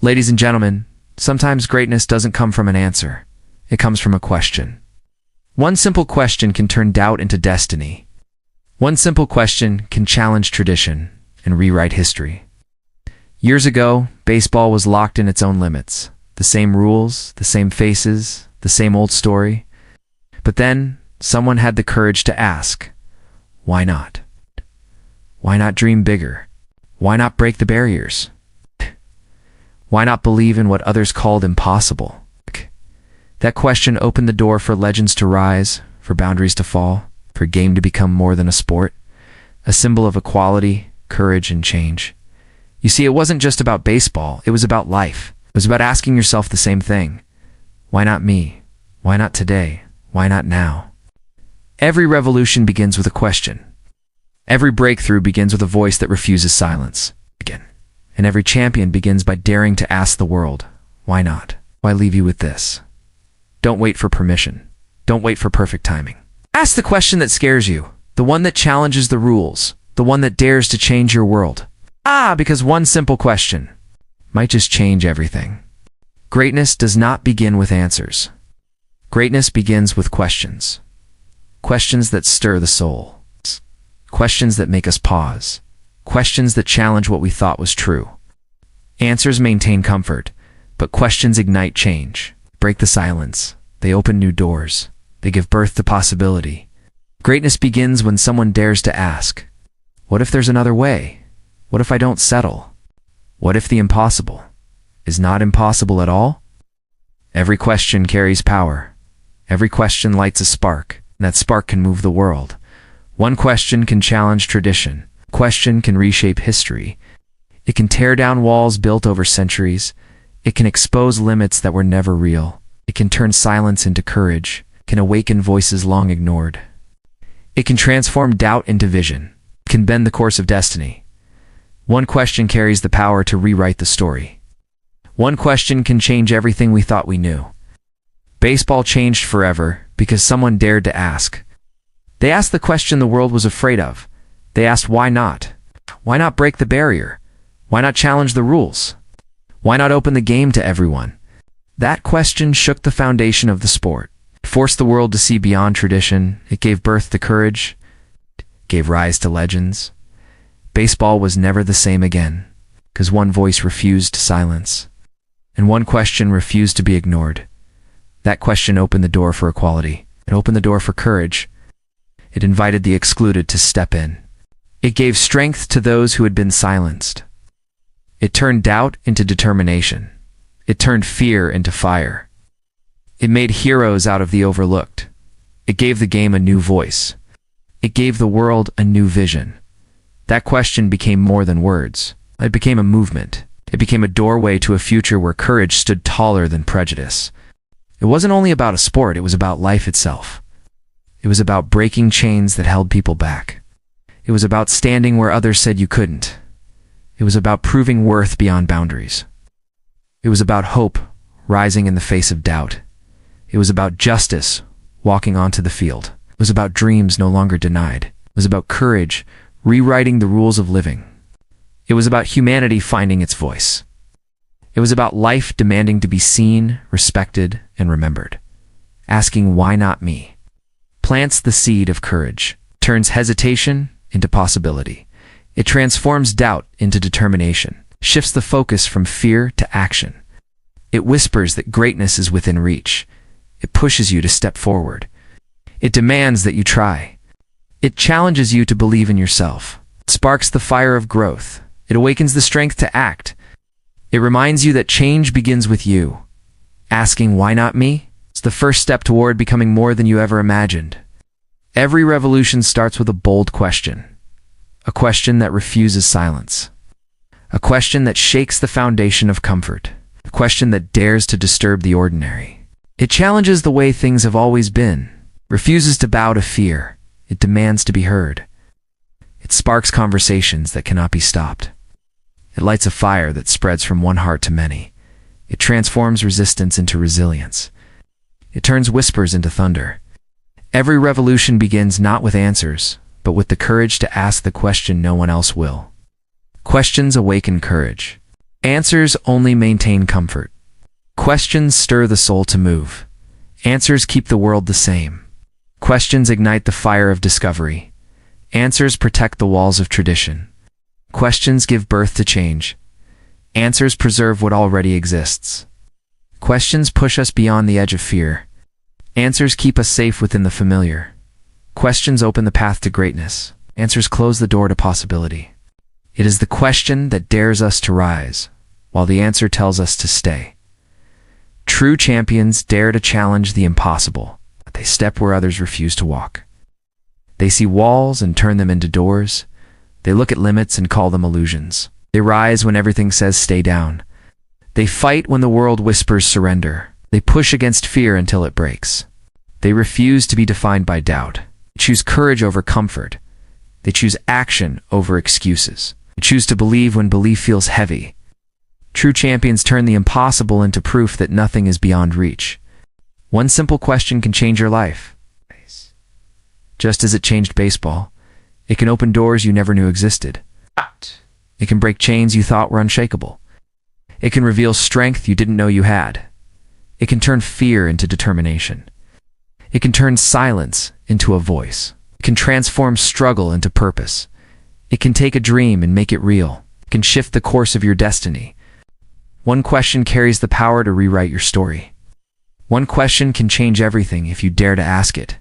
Ladies and gentlemen, sometimes greatness doesn't come from an answer. It comes from a question. One simple question can turn doubt into destiny. One simple question can challenge tradition and rewrite history. Years ago, baseball was locked in its own limits. The same rules, the same faces, the same old story. But then, someone had the courage to ask, why not? Why not dream bigger? Why not break the barriers? Why not believe in what others called impossible? That question opened the door for legends to rise, for boundaries to fall, for game to become more than a sport, a symbol of equality, courage, and change. You see, it wasn't just about baseball, it was about life. It was about asking yourself the same thing. Why not me? Why not today? Why not now? Every revolution begins with a question. Every breakthrough begins with a voice that refuses silence. And every champion begins by daring to ask the world, why not? Why leave you with this? Don't wait for permission. Don't wait for perfect timing. Ask the question that scares you, the one that challenges the rules, the one that dares to change your world. Because one simple question might just change everything. Greatness does not begin with answers. Greatness begins with questions. Questions that stir the soul. Questions that make us pause. Questions that challenge what we thought was true. Answers maintain comfort, but questions ignite change, break the silence. They open new doors. They give birth to possibility. Greatness begins when someone dares to ask, what if there's another way? What if I don't settle? What if the impossible is not impossible at all? Every question carries power. Every question lights a spark, and that spark can move the world. One question can challenge tradition. Question can reshape history. It can tear down walls built over centuries. It can expose limits that were never real. It can turn silence into courage. It can awaken voices long ignored. It can transform doubt into vision. It can bend the course of destiny. One question carries the power to rewrite the story. One question can change everything we thought we knew. Baseball changed forever because someone dared to ask. They asked the question the world was afraid of. They asked why not? Why not break the barrier? Why not challenge the rules? Why not open the game to everyone? That question shook the foundation of the sport. It forced the world to see beyond tradition. It gave birth to courage. It gave rise to legends. Baseball was never the same again, because one voice refused silence, and one question refused to be ignored. That question opened the door for equality. It opened the door for courage. It invited the excluded to step in. It gave strength to those who had been silenced. It turned doubt into determination. It turned fear into fire. It made heroes out of the overlooked. It gave the game a new voice. It gave the world a new vision. That question became more than words. It became a movement. It became a doorway to a future where courage stood taller than prejudice. It wasn't only about a sport, it was about life itself. It was about breaking chains that held people back. It was about standing where others said you couldn't. It was about proving worth beyond boundaries. It was about hope rising in the face of doubt. It was about justice walking onto the field. It was about dreams no longer denied. It was about courage rewriting the rules of living. It was about humanity finding its voice. It was about life demanding to be seen, respected, and remembered. Asking why not me plants the seed of courage, turns hesitation into possibility. It transforms doubt into determination, shifts the focus from fear to action. It whispers that greatness is within reach. It pushes you to step forward. It demands that you try. It challenges you to believe in yourself. It sparks the fire of growth. It awakens the strength to act. It reminds you that change begins with you. Asking why not me? It's the first step toward becoming more than you ever imagined. Every revolution starts with a bold question. A question that refuses silence. A question that shakes the foundation of comfort. A question that dares to disturb the ordinary. It challenges the way things have always been. Refuses to bow to fear. It demands to be heard. It sparks conversations that cannot be stopped. It lights a fire that spreads from one heart to many. It transforms resistance into resilience. It turns whispers into thunder. Every revolution begins not with answers, but with the courage to ask the question no one else will. Questions awaken courage. Answers only maintain comfort. Questions stir the soul to move. Answers keep the world the same. Questions ignite the fire of discovery. Answers protect the walls of tradition. Questions give birth to change. Answers preserve what already exists. Questions push us beyond the edge of fear. Answers keep us safe within the familiar. Questions open the path to greatness. Answers close the door to possibility. It is the question that dares us to rise, while the answer tells us to stay. True champions dare to challenge the impossible. They step where others refuse to walk. They see walls and turn them into doors. They look at limits and call them illusions. They rise when everything says stay down. They fight when the world whispers surrender. They push against fear until it breaks. They refuse to be defined by doubt. They choose courage over comfort. They choose action over excuses. They choose to believe when belief feels heavy. True champions turn the impossible into proof that nothing is beyond reach. One simple question can change your life. Just as it changed baseball, it can open doors you never knew existed. It can break chains you thought were unshakable. It can reveal strength you didn't know you had. It can turn fear into determination. It can turn silence into a voice. It can transform struggle into purpose. It can take a dream and make it real. It can shift the course of your destiny. One question carries the power to rewrite your story. One question can change everything if you dare to ask it.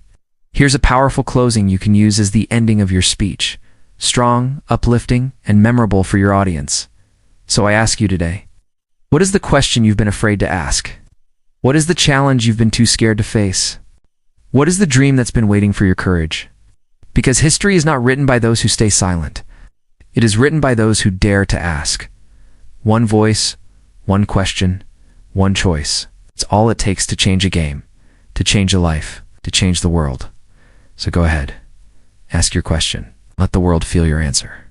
Here's a powerful closing you can use as the ending of your speech. Strong, uplifting, and memorable for your audience. So I ask you today, what is the question you've been afraid to ask? What is the challenge you've been too scared to face? What is the dream that's been waiting for your courage? Because history is not written by those who stay silent. It is written by those who dare to ask. One voice, one question, one choice. It's all it takes to change a game, to change a life, to change the world. So go ahead, ask your question. Let the world feel your answer.